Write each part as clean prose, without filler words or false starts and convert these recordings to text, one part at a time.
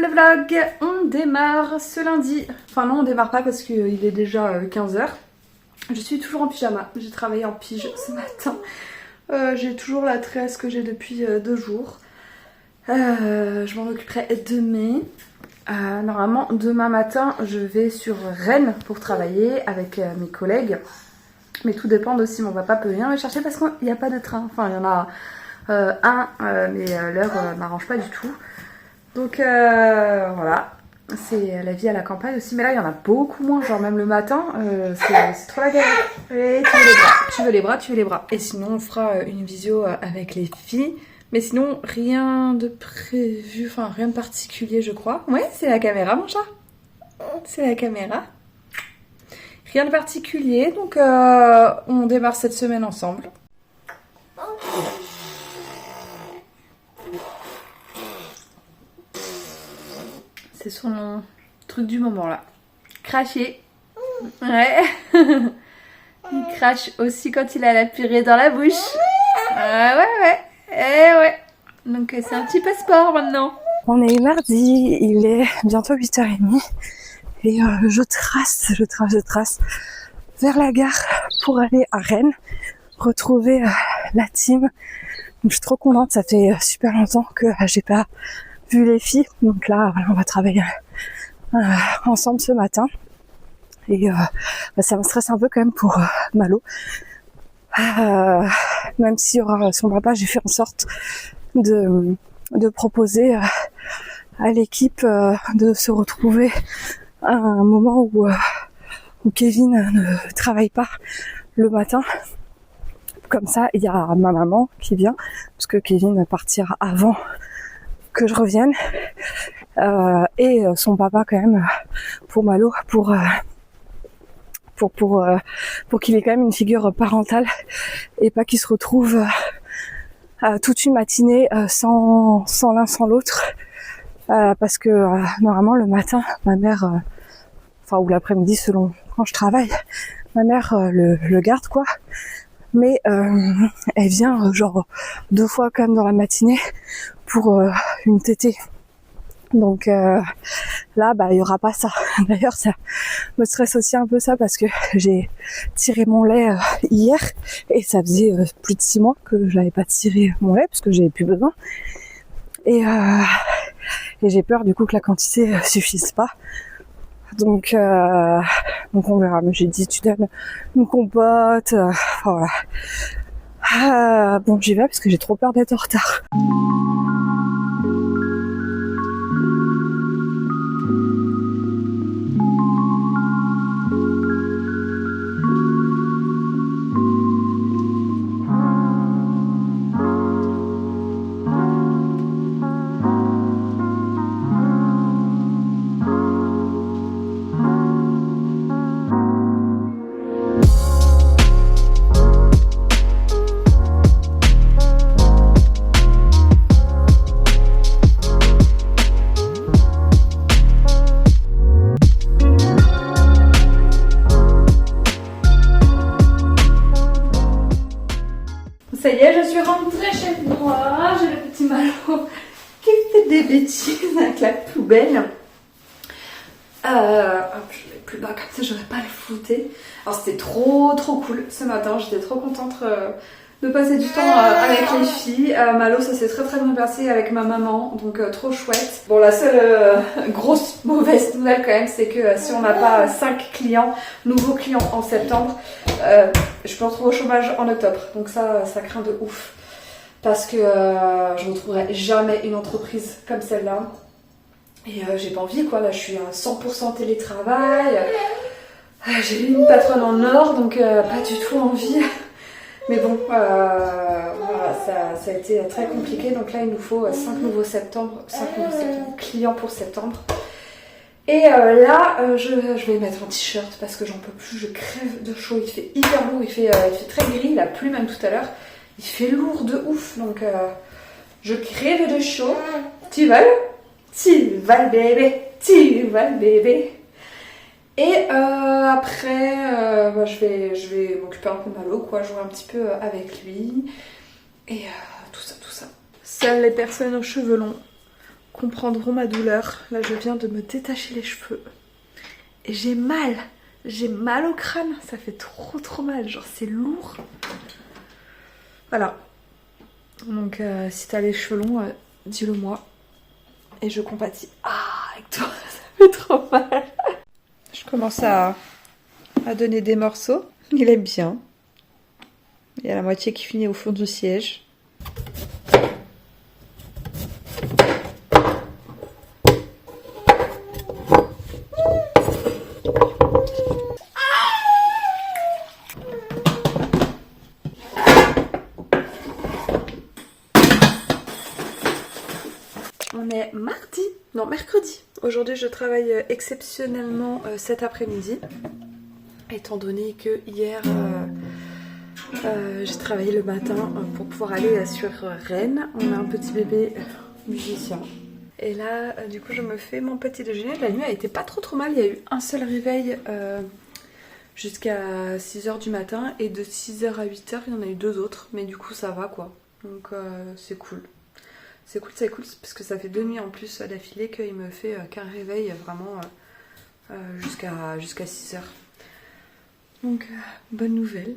le vlog, on démarre ce lundi. Enfin non, on démarre pas parce qu'il est déjà 15 h. Je suis toujours en pyjama, j'ai travaillé en pige ce matin. J'ai toujours la tresse que j'ai depuis 2 jours. Je m'en occuperai demain. Normalement demain matin je vais sur Rennes pour travailler avec mes collègues. Mais tout dépend de si mon papa peut venir me chercher parce qu'il n'y a pas de train. Enfin il y en a mais l'heure m'arrange pas du tout. Donc voilà, c'est la vie à la campagne aussi. Mais là il y en a beaucoup moins, genre même le matin, c'est trop la galère. Et tu veux les bras. Et sinon on fera une visio avec les filles. Mais sinon rien de prévu, enfin rien de particulier je crois. Ouais, c'est la caméra mon chat. C'est la caméra. Rien de particulier, donc on démarre cette semaine ensemble. C'est son truc du moment là. Cracher. Ouais. Il crache aussi quand il a la purée dans la bouche. Ouais. Ouais. Donc c'est un petit peu sport maintenant. On est mardi, il est bientôt 8h30 et je trace vers la gare pour aller à Rennes, retrouver la team. Donc, je suis trop contente, ça fait super longtemps que j'ai pas vu les filles. Donc là, voilà, on va travailler ensemble ce matin. Et ça me stresse un peu quand même pour Malo. Même si son papa, j'ai fait en sorte de proposer à l'équipe de se retrouver à un moment où Kevin ne travaille pas le matin. Comme ça, il y a ma maman qui vient, parce que Kevin partira avant que je revienne, et son papa quand même pour Malo, pour qu'il ait quand même une figure parentale et pas qu'il se retrouve toute une matinée sans l'un sans l'autre, parce que normalement le matin ma mère ou l'après-midi selon quand je travaille, ma mère le garde quoi, mais elle vient genre 2 fois quand même dans la matinée pour une tétée. Donc là il y aura pas ça. D'ailleurs ça me stresse aussi un peu ça parce que j'ai tiré mon lait hier et ça faisait plus de 6 mois que j'avais pas tiré mon lait parce que j'avais plus besoin, et j'ai peur du coup que la quantité suffise pas. Donc on verra. Mais j'ai dit tu donnes une compote, voilà. Bon j'y vais parce que j'ai trop peur d'être en retard. Ça y est, je suis rentrée chez moi. J'ai le petit Malo qui fait des bêtises avec la poubelle. Hop, je vais plus bas comme ça, j'aurais pas le flouter. Alors c'était trop cool ce matin. J'étais trop contente de passer du temps avec les filles. Malo, ça s'est très bien passé avec ma maman, donc trop chouette. Bon, la seule grosse mauvaise nouvelle quand même, c'est que si on n'a pas 5 nouveaux clients en septembre, je peux retrouver au chômage en octobre. Donc ça craint de ouf. Parce que je ne retrouverai jamais une entreprise comme celle-là. Et j'ai pas envie quoi, là je suis à 100% télétravail. J'ai une patronne en or, donc pas du tout envie. Mais bon, voilà, ça a été très compliqué. Donc là, il nous faut 5 nouveaux clients pour septembre. Et là, je vais mettre un t-shirt parce que j'en peux plus. Je crève de chaud. Il fait hyper lourd. Il fait très gris. Il a plu même tout à l'heure. Il fait lourd de ouf. Donc, je crève de chaud. Tu vas le bébé. Et après, je vais m'occuper un peu de Malo, quoi, jouer un petit peu avec lui. Et tout ça. Seules les personnes aux cheveux longs comprendront ma douleur. Là je viens de me détacher les cheveux. Et j'ai mal. J'ai mal au crâne. Ça fait trop mal. Genre c'est lourd. Voilà. Donc si t'as les cheveux longs, dis-le moi. Et je compatis. Ah, avec toi, ça fait trop mal. Je commence à donner des morceaux. Il est bien. Il y a la moitié qui finit au fond du siège. On est mardi, non mercredi. Aujourd'hui je travaille exceptionnellement cet après-midi. Étant donné que hier j'ai travaillé le matin pour pouvoir aller sur Rennes. On a un petit bébé musicien. Et là du coup je me fais mon petit déjeuner. La nuit a été pas trop mal. Il y a eu un seul réveil jusqu'à 6h du matin. Et de 6h à 8h il y en a eu 2 autres. Mais du coup ça va quoi. Donc c'est cool. C'est cool parce que ça fait 2 nuits en plus d'affilée qu'il me fait qu'un réveil vraiment jusqu'à 6h. Donc bonne nouvelle.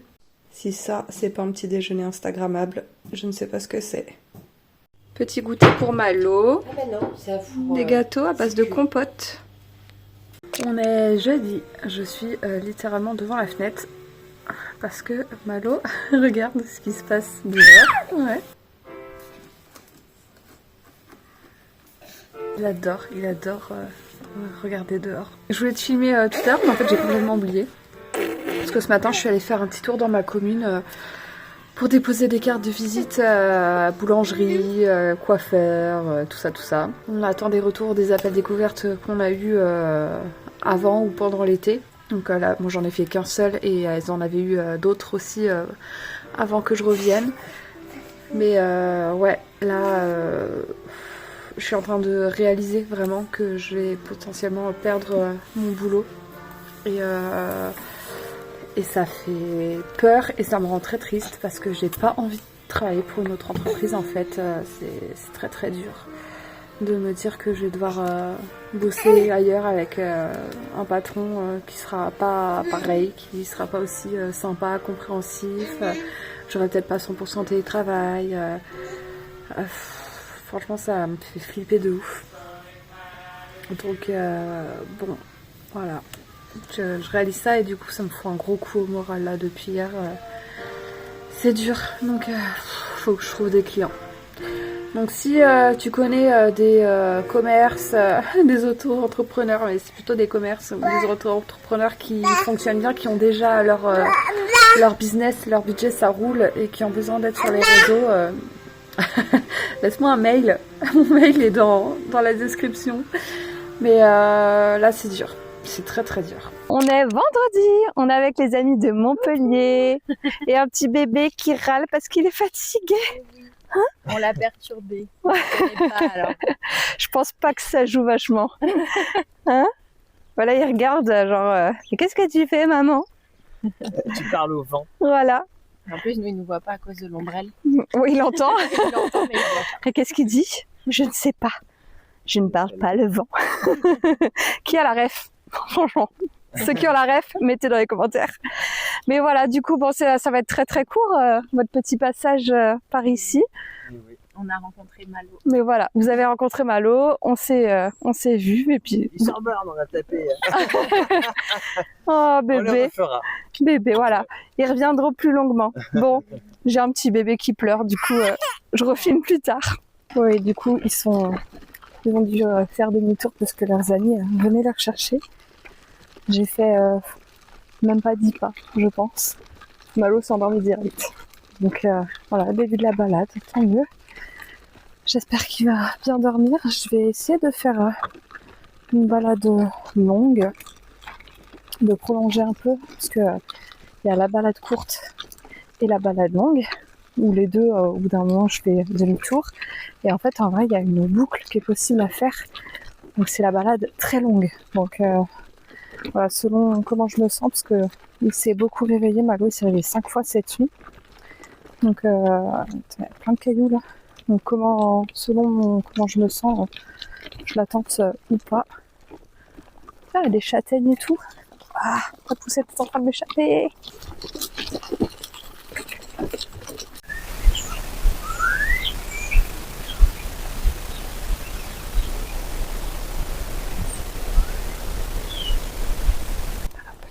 Si ça c'est pas un petit déjeuner instagrammable, je ne sais pas ce que c'est. Petit goûter pour Malo. Ah ben non, c'est un four. Des gâteaux à base de compote. On est jeudi. Je suis littéralement devant la fenêtre parce que Malo regarde ce qui se passe dehors. Ouais. Il adore regarder dehors. Je voulais te filmer tout à l'heure, mais en fait j'ai complètement oublié. Parce que ce matin je suis allée faire un petit tour dans ma commune pour déposer des cartes de visite à boulangerie, coiffeur, tout ça. On attend des retours des appels découvertes qu'on a eu avant ou pendant l'été. Donc là, moi j'en ai fait qu'un seul et elles en avaient eu d'autres aussi avant que je revienne. Mais ouais, là... je suis en train de réaliser vraiment que je vais potentiellement perdre mon boulot. Et ça fait peur et ça me rend très triste parce que j'ai pas envie de travailler pour une autre entreprise en fait. C'est très dur de me dire que je vais devoir bosser ailleurs avec un patron qui sera pas pareil, qui sera pas aussi sympa, compréhensif. J'aurai peut-être pas 100% télétravail. Franchement, ça me fait flipper de ouf. Donc, bon, voilà. Je réalise ça et du coup, ça me fout un gros coup au moral là depuis hier. C'est dur, donc faut que je trouve des clients. Donc, si tu connais des commerces, des auto-entrepreneurs, mais c'est plutôt des commerces ou des auto-entrepreneurs qui fonctionnent bien, qui ont déjà leur business, leur budget, ça roule et qui ont besoin d'être sur les réseaux. Laisse-moi un mail. Mon mail est dans la description. Mais là c'est dur. C'est très dur. On est vendredi, on est avec les amis de Montpellier et un petit bébé qui râle parce qu'il est fatigué. Hein? On l'a perturbé. Ouais. Alors. Je pense pas que ça joue vachement. Hein? Voilà, il regarde genre qu'est-ce que tu fais maman? Tu parles au vent. Voilà. En plus, nous, il ne nous voit pas à cause de l'ombrelle. Oui, il entend. Il entend, mais il voit pas. Et qu'est-ce qu'il dit? Je ne sais pas. Je ne parle pas le vent. Qui a la ref? Franchement. Ceux qui ont la ref, mettez dans les commentaires. Mais voilà, du coup, bon, ça va être très court, votre petit passage par ici. Oui. On a rencontré Malo. Mais voilà, vous avez rencontré Malo, on s'est vus et puis... Il s'en barre, on a tapé. Oh, On le bébé. refera. Bébé, voilà. Ils reviendront plus longuement. Bon, j'ai un petit bébé qui pleure, du coup, je refilme plus tard. Oui, du coup, ils ont dû faire demi-tour parce que leurs amis venaient les rechercher. J'ai fait même pas 10 pas, je pense. Malo s'est endormi direct. Donc voilà, le début de la balade, tant mieux. J'espère qu'il va bien dormir. Je vais essayer de faire une balade longue, de prolonger un peu, parce que il y a la balade courte et la balade longue, où les deux, au bout d'un moment, je fais demi-tour. Et en fait, en vrai, il y a une boucle qui est possible à faire. Donc c'est la balade très longue. Donc voilà, selon comment je me sens, parce que il s'est beaucoup réveillé, Malo, il s'est réveillé 5 fois cette nuit. Donc il y a plein de cailloux là. Donc selon comment je me sens, la tente ou pas. Ah, il y a des châtaignes et tout. Ah, la poussette est en train de m'échapper.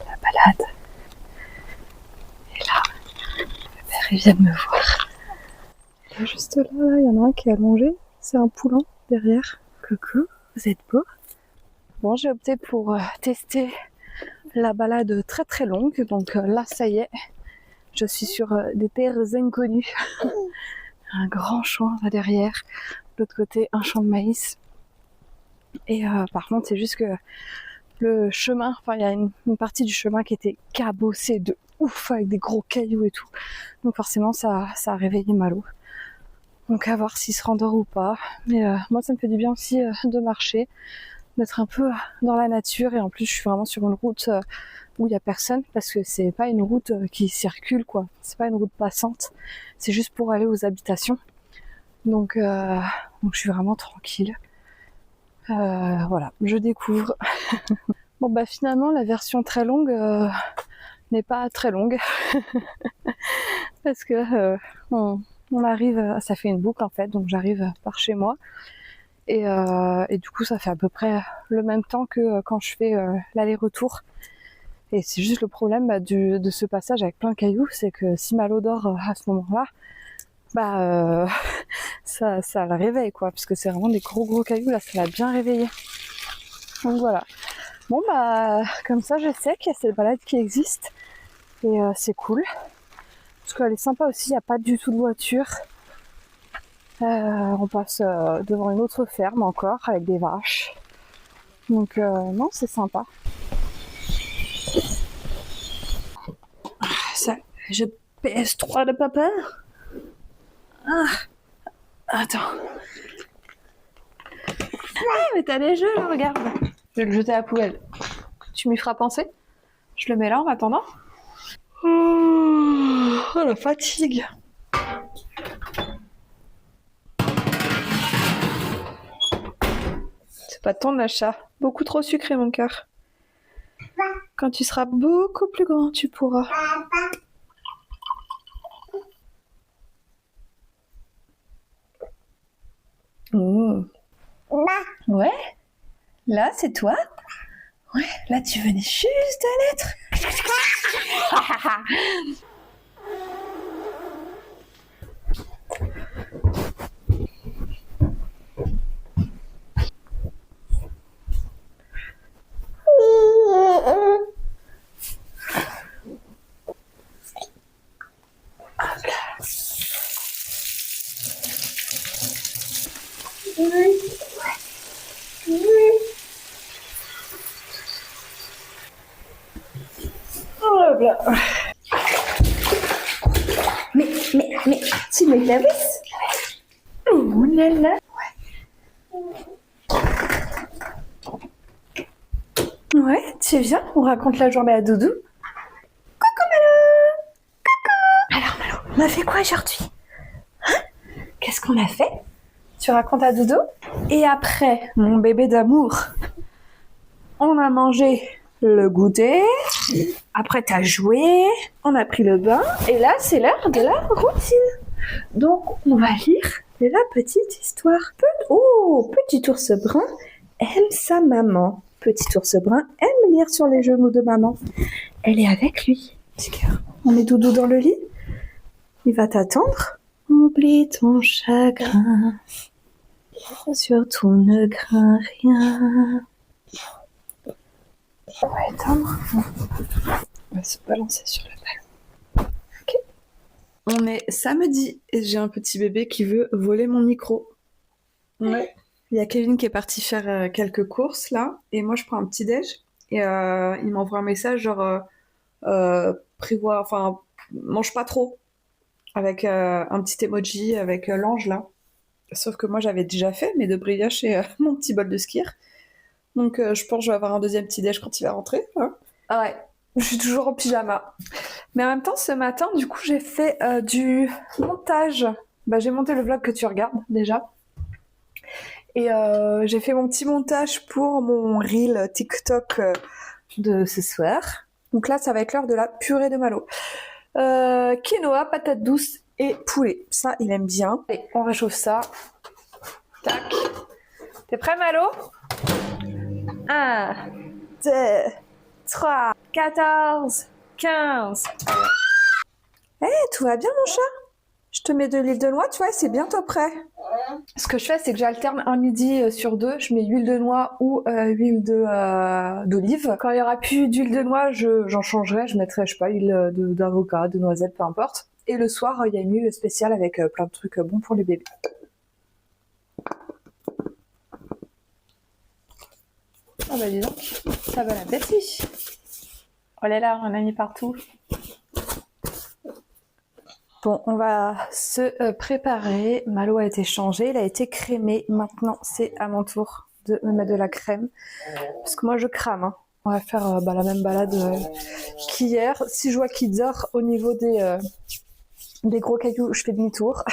La balade. Et là, le père il vient de me voir. Et là, juste là, il y en a un qui est allongé. C'est un poulain derrière. Coucou, vous êtes beau. Bon, j'ai opté pour tester la balade très très longue. Donc là, ça y est, je suis sur des terres inconnues. Un grand champ là derrière. De l'autre côté, un champ de maïs. Et par contre, c'est juste que le chemin, enfin, il y a une partie du chemin qui était cabossée de ouf avec des gros cailloux et tout. Donc forcément, ça a réveillé Malo. Donc à voir s'il se rendort ou pas. Mais moi, ça me fait du bien aussi de marcher, d'être un peu dans la nature. Et en plus, je suis vraiment sur une route où il y a personne, parce que c'est pas une route qui circule, quoi. C'est pas une route passante. C'est juste pour aller aux habitations. Donc je suis vraiment tranquille. Voilà, je découvre. Bon bah finalement, la version très longue n'est pas très longue. Parce que on arrive, ça fait une boucle en fait, donc j'arrive par chez moi. Et du coup, ça fait à peu près le même temps que quand je fais l'aller-retour. Et c'est juste le problème de ce passage avec plein de cailloux, c'est que si Malo dort à ce moment-là, bah ça la réveille quoi, parce que c'est vraiment des gros cailloux, là ça l'a bien réveillé. Donc voilà. Bon bah comme ça je sais qu'il y a cette balade qui existe, et c'est cool. Parce qu'elle est sympa aussi, il n'y a pas du tout de voiture. On passe devant une autre ferme encore, avec des vaches. Donc non, c'est sympa. Ça, je PS3 de papa. Ah, attends. Ah, mais t'as des jeux là, regarde. Je vais le jeter à la poubelle. Tu m'y feras penser? Je le mets là en attendant. Oh la fatigue. C'est pas ton achat. Beaucoup trop sucré mon cœur. Quand tu seras beaucoup plus grand, tu pourras. Oh. Ouais. Là, c'est toi. Ouais. Là, tu venais juste de naître. Mais, tu mets la vis? Oh là là. Ouais, tu viens, on raconte la journée à Doudou. Coucou Malo. Coucou. Alors Malo, on a fait quoi aujourd'hui? Hein? Qu'est-ce qu'on a fait? Tu racontes à Doudou? Et après, mon bébé d'amour, on a mangé le goûter. Après, t'as joué, on a pris le bain, et là, c'est l'heure de la routine. Donc, on va lire la petite histoire. Oh, petit ours brun aime sa maman. Petit ours brun aime lire sur les genoux de maman. Elle est avec lui. Petit cœur. On met Doudou dans le lit. Il va t'attendre. Oublie ton chagrin. Surtout ne crains rien. On va éteindre. On va se balancer sur le ballon. Ok. On est samedi et j'ai un petit bébé qui veut voler mon micro. Ouais. Il y a Kevin qui est parti faire quelques courses là, et moi je prends un petit déj. Et il m'envoie un message genre prévois, enfin mange pas trop, avec un petit emoji avec l'ange là. Sauf que moi j'avais déjà fait mes 2 brioches et mon petit bol de skir. Donc je pense que je vais avoir un deuxième petit déj quand il va rentrer. Hein. Ah ouais, je suis toujours en pyjama. Mais en même temps, ce matin, du coup, j'ai fait du montage. Bah, j'ai monté le vlog que tu regardes déjà. Et j'ai fait mon petit montage pour mon reel TikTok de ce soir. Donc là, ça va être l'heure de la purée de Malo. Quinoa, patates douces et poulet. Ça, il aime bien. Allez, on réchauffe ça. Tac. T'es prêt, Malo? 1, 2, 3, 14, 15. Eh, tout va bien, mon chat? Je te mets de l'huile de noix, tu vois, c'est bientôt prêt. Ce que je fais, c'est que j'alterne un midi sur deux. Je mets huile de noix ou huile d'olive. Quand il y aura plus d'huile de noix, j'en changerai. Je mettrai, je sais pas, huile d'avocat, de noisette, peu importe. Et le soir, il y a une huile spéciale avec plein de trucs bons pour les bébés. Ah bah dis donc, ça va l'appétit. Oh là là, on a mis partout. Bon, on va se préparer. Malo a été changé, il a été crémé. Maintenant, c'est à mon tour de me mettre de la crème. Parce que moi, je crame. Hein. On va faire la même balade qu'hier. Si je vois qu'il dort au niveau des gros cailloux, je fais demi-tour.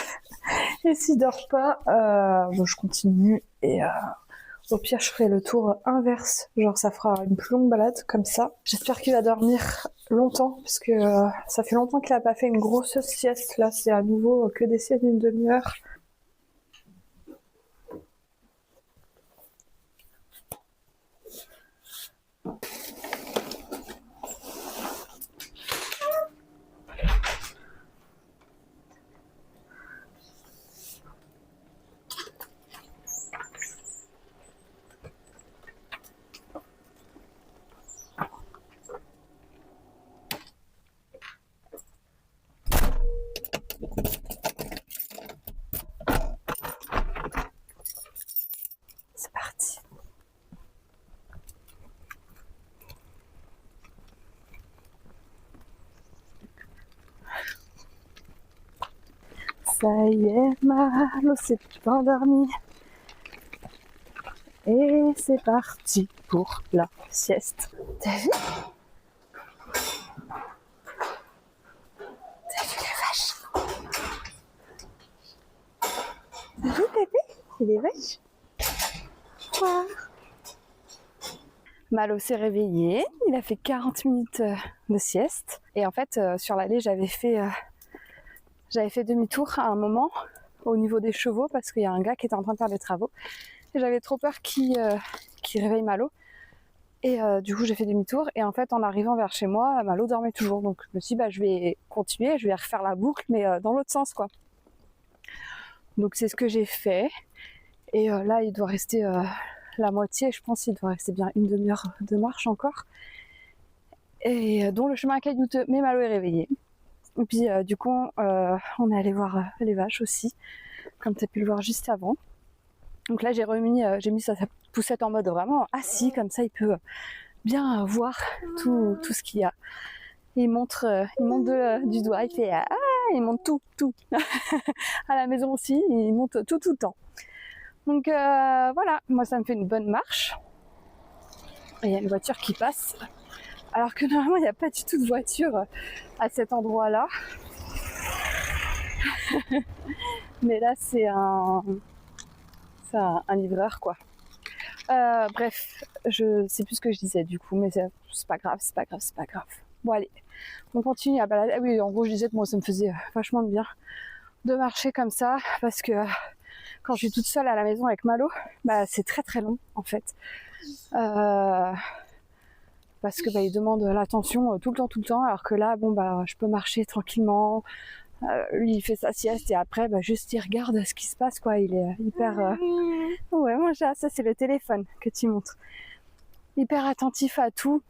Et s'il dort pas, je continue. Et au pire, je ferai le tour inverse. Genre, ça fera une plus longue balade comme ça. J'espère qu'il va dormir longtemps parce que ça fait longtemps qu'il a pas fait une grosse sieste. Là, c'est à nouveau que des siestes d'une demi-heure. C'est parti. Ça y est, Malo s'est endormi. Et c'est parti pour la sieste. T'as vu? T'as vu les vaches? T'as vu, bébé? C'est des vaches? Quoi? Malo s'est réveillé, il a fait 40 minutes de sieste. Et en fait, sur l'allée, j'avais fait demi-tour à un moment au niveau des chevaux parce qu'il y a un gars qui était en train de faire des travaux. Et j'avais trop peur qu'il réveille Malo. Et du coup, j'ai fait demi-tour. Et en fait, en arrivant vers chez moi, Malo dormait toujours. Donc je me suis dit, je vais continuer, je vais refaire la boucle, mais dans l'autre sens, quoi. Donc c'est ce que j'ai fait. Et là, il doit rester la moitié. Je pense qu'il doit rester bien une demi-heure de marche encore. Et dont le chemin caillouteux, mais Malo est réveillé. Et puis du coup, on est allé voir les vaches aussi, comme tu as pu le voir juste avant. Donc là, j'ai mis sa poussette en mode vraiment assis, comme ça il peut bien voir tout ce qu'il y a. Il montre du doigt, il fait il montre tout. À la maison aussi, il monte tout le temps. Donc voilà, moi ça me fait une bonne marche. Et il y a une voiture qui passe. Alors que normalement, il n'y a pas du tout de voiture à cet endroit-là. Mais là, c'est un livreur, quoi. Bref, je sais plus ce que je disais du coup, mais c'est pas grave. Bon, allez, on continue à balader. Ah oui, en gros, je disais que moi, ça me faisait vachement de bien de marcher comme ça, parce que quand je suis toute seule à la maison avec Malo, c'est très très long, en fait. Parce que il demande l'attention tout le temps, alors que là, je peux marcher tranquillement. Lui, il fait sa sieste et après, juste il regarde ce qui se passe, quoi. Il est hyper... Ouais, moi, ça, c'est le téléphone que tu montres. Hyper attentif à tout.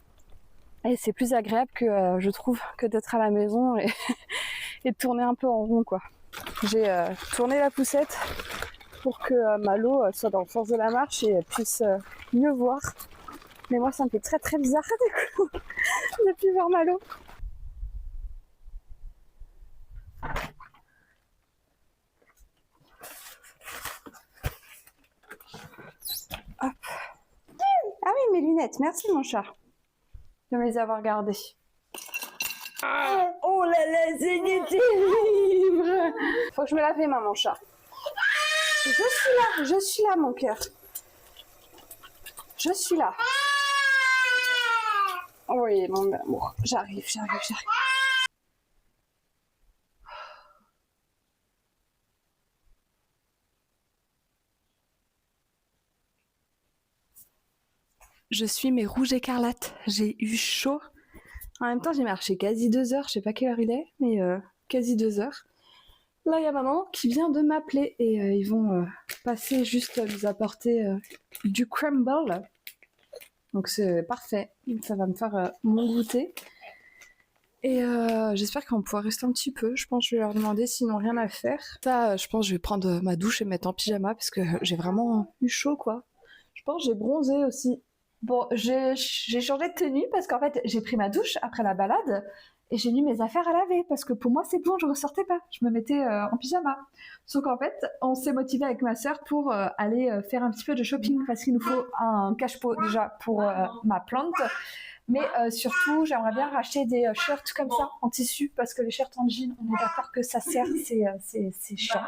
Et c'est plus agréable que, je trouve, que d'être à la maison et, et de tourner un peu en rond, quoi. J'ai tourné la poussette pour que Malo soit dans le sens de la marche et puisse mieux voir. Mais moi, ça me fait très très bizarre, du coup, de plus voir Malo. Hop. Ah oui, mes lunettes. Merci, mon chat, de me les avoir gardées. Oh là là, c'est terrible. Faut que je me lave les mains, mon chat. Je suis là, mon cœur. Je suis là. Oui, mon amour. J'arrive. Je suis mes rouges écarlates. J'ai eu chaud. En même temps, j'ai marché quasi 2 heures. Je sais pas quelle heure il est, mais quasi 2 heures. Là, il y a maman qui vient de m'appeler et ils vont passer juste nous apporter du crumble. Donc c'est parfait. Ça va me faire mon goûter. Et j'espère qu'on va pouvoir rester un petit peu. Je pense que je vais leur demander s'ils n'ont rien à faire. Ça, je pense que je vais prendre ma douche et me mettre en pyjama parce que j'ai vraiment eu chaud, quoi. Je pense que j'ai bronzé aussi. Bon, j'ai changé de tenue parce qu'en fait, j'ai pris ma douche après la balade et j'ai mis mes affaires à laver parce que pour moi, c'est bon, je ressortais pas. Je me mettais en pyjama. Sauf qu'en fait, on s'est motivé avec ma sœur pour aller faire un petit peu de shopping parce qu'il nous faut un cache-pot déjà pour ma plante. Mais surtout, j'aimerais bien racheter des shirts comme ça en tissu parce que les shirts en jean, on est d'accord que ça sert, c'est chiant.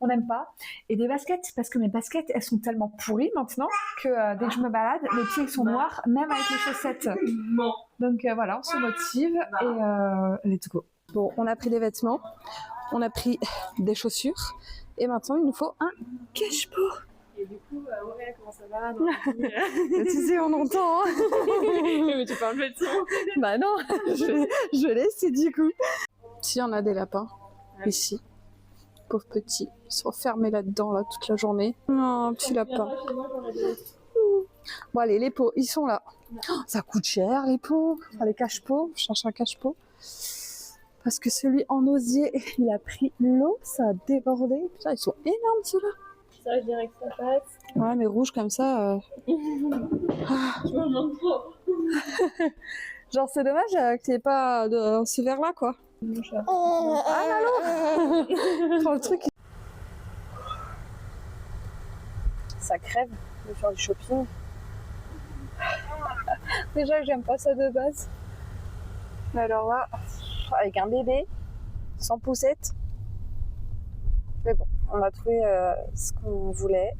On n'aime pas. Et des baskets parce que mes baskets, elles sont tellement pourries maintenant que dès que je me balade, mes pieds sont noirs, même avec les chaussettes. Donc voilà, on se motive et let's go. Bon, on a pris des vêtements, on a pris des chaussures et maintenant il nous faut un cache-pot. Et du coup, ouais, comment ça va Tu sais, on entend. Hein. Mais tu parles pas de son. Bah non, je vais laisser du coup. Si, on a des lapins, ici. Pauvres petits, ils sont enfermés là-dedans, là, toute la journée. Non, petit lapin. Bon allez, les pots, ils sont là. Oh, ça coûte cher, les pots. Enfin, les cache-pots, je cherche un cache-pot. Parce que celui en osier, il a pris l'eau, ça a débordé. Putain, ils sont énormes, ceux-là. Ça, je dirais que ça passe. Ouais, mais rouge comme ça. Tu m'en demandes trop. Genre, c'est dommage qu'il n'y ait pas de ce verre-là, quoi. Ah, Malo. Prends le truc. Ça crève de faire du shopping. Déjà, j'aime pas ça de base. Mais alors là, avec un bébé, sans poussette. Mais bon, on a trouvé ce qu'on voulait.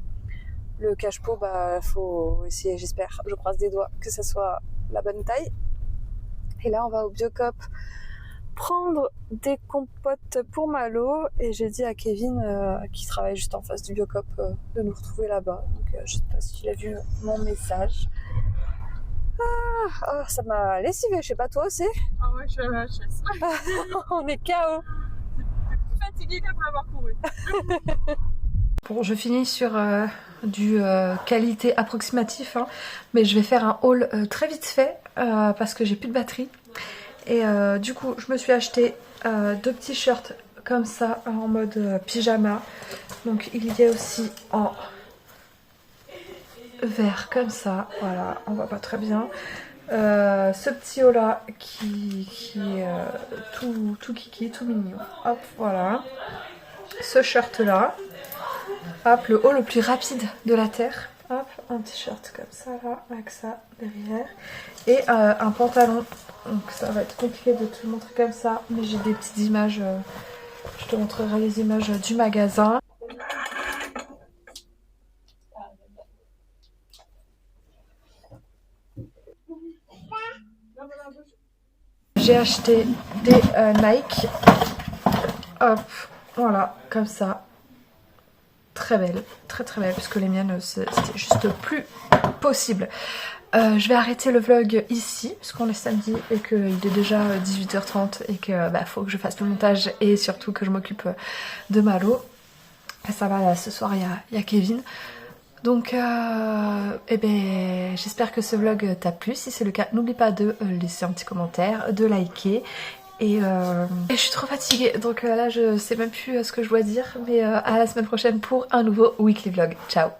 Le cache-pot, bah, faut essayer, j'espère, je croise des doigts, que ça soit la bonne taille. Et là, on va au Biocop prendre des compotes pour Malo. Et j'ai dit à Kevin, qui travaille juste en face du Biocop, de nous retrouver là-bas. Donc, je sais pas s'il a vu mon message. Ah, ça m'a lessivé, je sais pas toi aussi. Ah ouais, je suis à la chaise. On est KO. Fatiguée qu'après avoir couru. Bon, je finis sur du qualité approximatif, hein, mais je vais faire un haul très vite fait parce que j'ai plus de batterie. Et du coup, je me suis acheté 2 petits shirts comme ça en mode pyjama. Donc il y a aussi en vert comme ça, voilà, on voit pas très bien. Ce petit haut là qui est tout kiki, tout mignon. Hop, voilà. Ce shirt là. Hop, le haut le plus rapide de la terre. Hop, un t-shirt comme ça là, avec ça derrière. Et un pantalon. Donc ça va être compliqué de te le montrer comme ça, mais j'ai des petites images. Je te montrerai les images du magasin. J'ai acheté des Nike. Hop, voilà, comme ça. Très belle, très belle, puisque les miennes c'était juste plus possible. Je vais arrêter le vlog ici, puisqu'on est samedi et qu'il est déjà 18h30 et que bah, faut que je fasse le montage et surtout que je m'occupe de Malo. Et ça va, là, ce soir il y a Kevin. Donc eh ben, j'espère que ce vlog t'a plu. Si c'est le cas, n'oublie pas de laisser un petit commentaire, de liker. Et je suis trop fatiguée, donc là je sais même plus ce que je dois dire. Mais à la semaine prochaine pour un nouveau weekly vlog. Ciao!